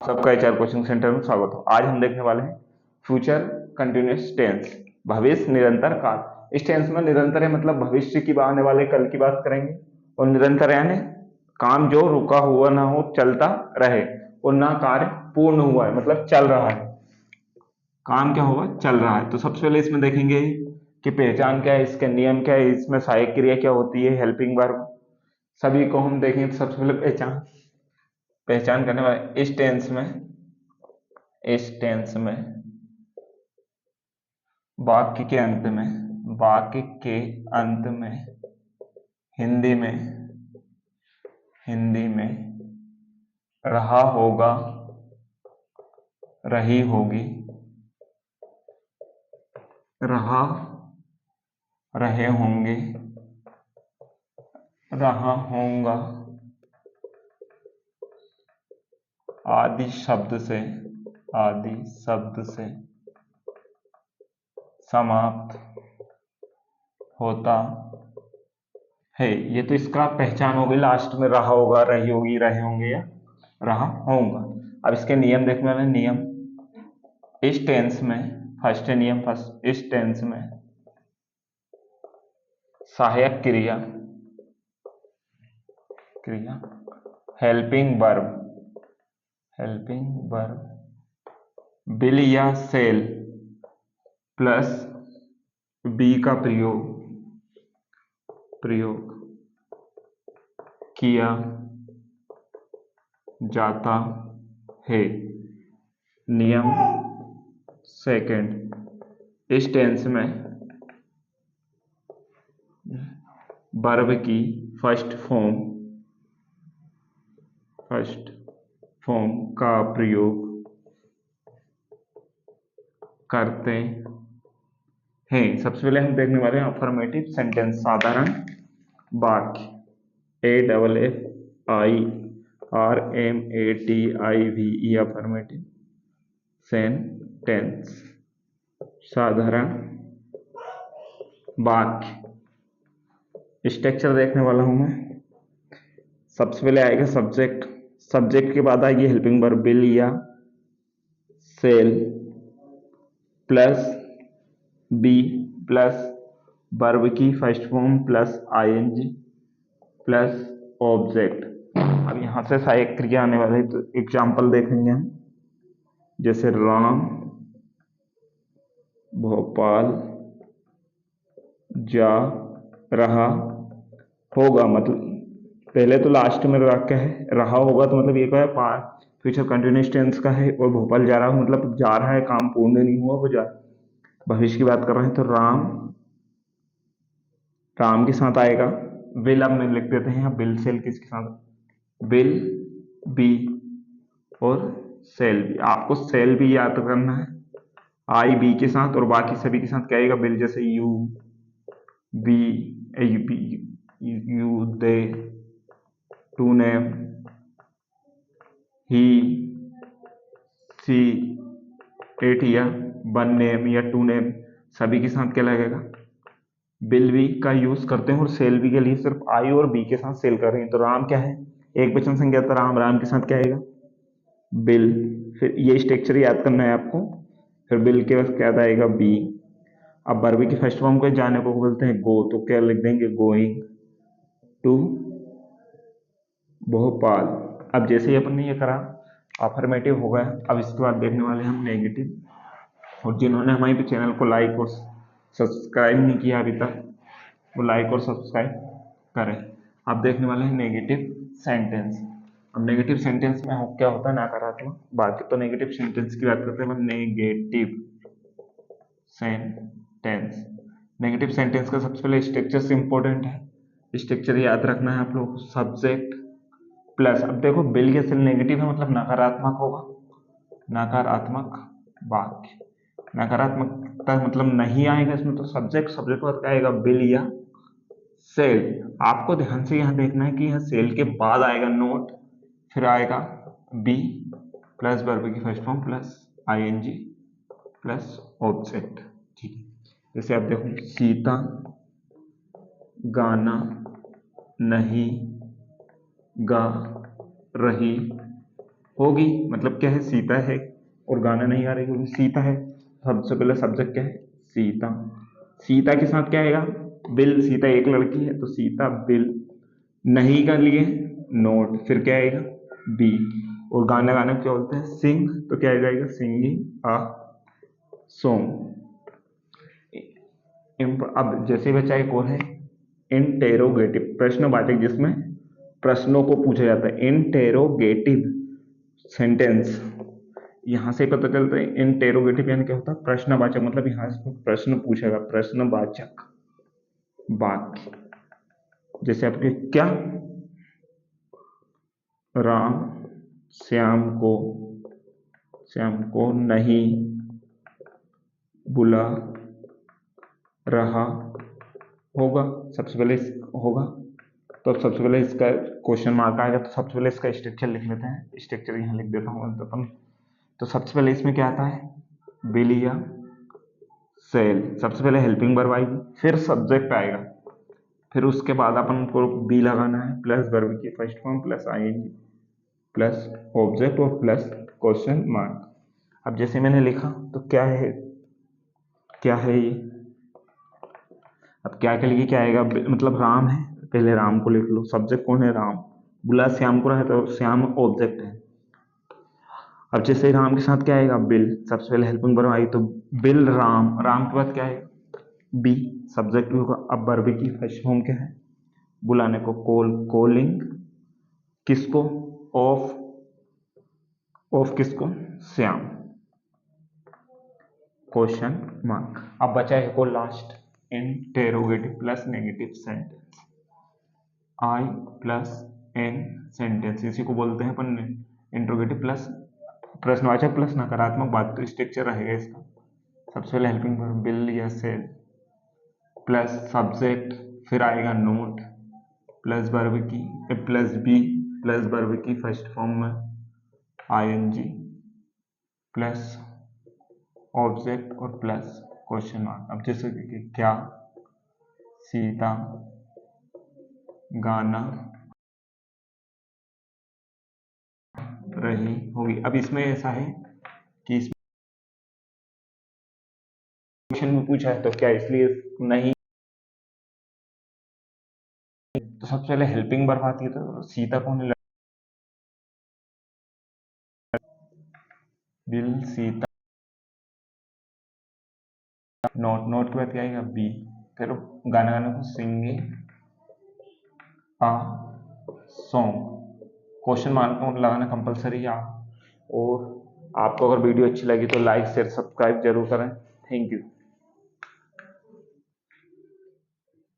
सबका HR coaching centre में स्वागत हो। आज हम देखने वाले हैं फ्यूचर कंटिन्यूअस टेंस, भविष्य निरंतर काल। इस टेंस में निरंतर है मतलब भविष्य की आने वाले कल की बात करेंगे, और निरंतर यानी काम जो रुका हुआ ना हो, चलता रहे, और ना कार्य पूर्ण हुआ है मतलब चल रहा है। काम क्या होगा? चल रहा है। तो सबसे पहले इसमें देखेंगे कि पहचान क्या है, इसके नियम क्या है, इसमें सहायक क्रिया क्या होती है, हेल्पिंग वर्ब, सभी को हम देखेंगे। तो सबसे पहले पहचान पहचान करने वाले इस टेंस में वाक्य के अंत में हिंदी में रहा होगा, रही होगी, रहा रहे होंगे, रहा होगा आदि शब्द से समाप्त होता है। ये तो इसका पहचान हो गई। लास्ट में रहा होगा, रही होगी, रहे होंगे या रहा होगा। अब इसके नियम देखने वाले। नियम इस टेंस में इस टेंस में सहायक क्रिया हेल्पिंग वर्ब विल या सेल प्लस बी का प्रयोग किया जाता है। नियम सेकंड, इस टेंस में वर्ब की फर्स्ट फॉर्म का प्रयोग करते हैं। सबसे पहले हम देखने वाले हैं अफर्मेटिव सेंटेंस, साधारण वाक्य। AFFIRMATIVE अफर्मेटिव सेंटेंस, साधारण वाक्य। स्ट्रक्चर देखने वाला हूं मैं। सबसे पहले आएगा सब्जेक्ट के बाद आएगी हेल्पिंग वर्ब विल या shall plus B plus verb की first form plus ING plus object. अब यहां से सहायक क्रिया आने वाले, तो एग्जाम्पल देखेंगे हम। जैसे राम भोपाल जा रहा होगा, मतलब पहले तो लास्ट में वाक्य है, रहा होगा तो मतलब ये क्या है, फ्यूचर कंटिन्यूअस टेंस का है, और भोपाल जा रहा हो मतलब जा रहा है, काम पूर्ण नहीं हुआ, वो जा भविष्य की बात कर रहे हैं। तो राम के साथ आएगा विल। अब में लिख देते हैं बिल सेल किसके साथ, विल बी और सेल बी। आपको सेल भी याद करना है IB के साथ, और बाकी सभी के साथ क्या आएगा बिल, जैसे we you they, two name, he she it, या वन नेम या टू नेम, सभी के साथ क्या लगेगा बिल बी का यूज करते हैं। और सेल बी के लिए सिर्फ आई और बी के साथ सेल कर रहे हैं। तो राम क्या है, एक वचन संज्ञा, तो राम के साथ क्या आएगा बिल। फिर ये स्ट्रक्चर याद करना है आपको। फिर बिल के बाद क्या आएगा बी। अब वर्ब की फर्स्ट फॉर्म को जाने को बोलते हैं गो, तो क्या लिख देंगे गोइंग टू भोपाल। अब जैसे ही अपन ने ये करा अफर्मेटिव हो गया। अब इसके बाद देखने वाले हम नेगेटिव। और जिन्होंने हमारे चैनल को लाइक और सब्सक्राइब नहीं किया अभी तक, वो लाइक और सब्सक्राइब करें। अब देखने वाले हैं नेगेटिव सेंटेंस। अब नेगेटिव सेंटेंस में क्या होता है, नकारात्मक। बाकी तो नेगेटिव सेंटेंस की बात करते हैं। नेगेटिव सेंटेंस का सबसे पहले स्ट्रक्चर से इंपॉर्टेंट है। स्ट्रक्चर याद रखना है आप लोग। सब्जेक्ट प्लस, अब देखो बिल के सेल नेगेटिव है मतलब नकारात्मक होगा, नकारात्मक वाक्य। नकारात्मकता मतलब नहीं आएगा इसमें, तो सब्जेक्ट पर क्या आएगा बिल या सेल। आपको ध्यान से यहां देखना है कि यह सेल के बाद आएगा नोट, फिर आएगा बी प्लस वर्ब की first form plus ING plus object. ठीक है, जैसे आप देखो सीता गाना नहीं गा रही होगी, मतलब क्या है, सीता है, और गाना नहीं आ रही क्योंकि सीता है। सबसे पहले सब्जेक्ट क्या है, सीता। सीता के साथ क्या आएगा, बिल। सीता एक लड़की है तो सीता बिल। नहीं का लिए नोट, फिर क्या आएगा, बी। और गाना गाना क्या बोलते हैं, सिंग, तो क्या आ जाएगा, सिंगिंग अ सॉन्ग। अब जैसे बच्चा एक और है, इंटेरोगेटिव, प्रश्नवाचक, जिसमें प्रश्नों को पूछा जाता है, इंटेरोगेटिव सेंटेंस। यहां से पता चलता है इंटेरोगेटिव यानी क्या होता है, प्रश्नवाचक, मतलब यहां से प्रश्न पूछेगा, प्रश्नवाचक वाक्य। जैसे आपके क्या, राम श्याम को नहीं बुला रहा होगा। सबसे पहले होगा, तो सबसे पहले इसका क्वेश्चन मार्क आएगा, तो सबसे पहले इसका स्ट्रक्चर लिख लेते हैं। स्ट्रक्चर यहाँ लिख देता हूँ अपन। तो सबसे पहले इसमें क्या आता है, बिल या सेल। सबसे पहले हेल्पिंग वर्ब आएगी, फिर सब्जेक्ट आएगा, फिर उसके बाद अपन को बी लगाना है, प्लस वर्ब की first form, plus ING, plus object, और प्लस क्वेश्चन मार्क। अब जैसे मैंने लिखा, तो क्या है ये, अब क्या के लिए क्या आएगा, मतलब राम है, पहले राम को लिख लो, सब्जेक्ट कौन है, राम। बुला श्याम को रहा है तो श्याम ऑब्जेक्ट है। अब जैसे राम के साथ क्या आएगा, बिल। सबसे पहले हेल्पिंग वर्ब आई तो बिल राम, राम के बाद क्या है, बी, सब्जेक्ट भी होगा। अब वर्ब की फर्स्ट फॉर्म क्या है, बुलाने को, कॉलिंग, किसको, ऑफ किसको, श्याम, क्वेश्चन मार्क। अब बचा है को last, interrogative plus negative sentence, I plus N sentence, इसी को बोलते हैं अपन इंट्रोगेटिव प्लस प्रश्नवाचक प्लस नकारात्मक बात। तो स्ट्रक्चर रहेगा इसका, सबसे पहले हेल्पिंग वर्ब बिल या सेल, प्लस सब्जेक्ट, फिर आएगा नोट, प्लस वर्ब की, प्लस बी, प्लस वर्ब की फर्स्ट फॉर्म में आईएनजी, प्लस ऑब्जेक्ट, और प्लस क्वेश्चन मार्क। अब जैसे कि क्या, सीता, गाना रही होगी। अब इसमें ऐसा है कि इसमें क्वेश्चन में पूछा है तो क्या, इसलिए नहीं। तो सबसे पहले हेल्पिंग वर्ब आती है, तो सीता कौन है, बिल, सीता, नोट के बाद क्या आएगा, बी, फिर गाना गाने को, singing a song, question mark को लगाना कंपलसरी है। और आपको अगर वीडियो अच्छी लगी तो लाइक शेयर सब्सक्राइब जरूर करें। Thank you.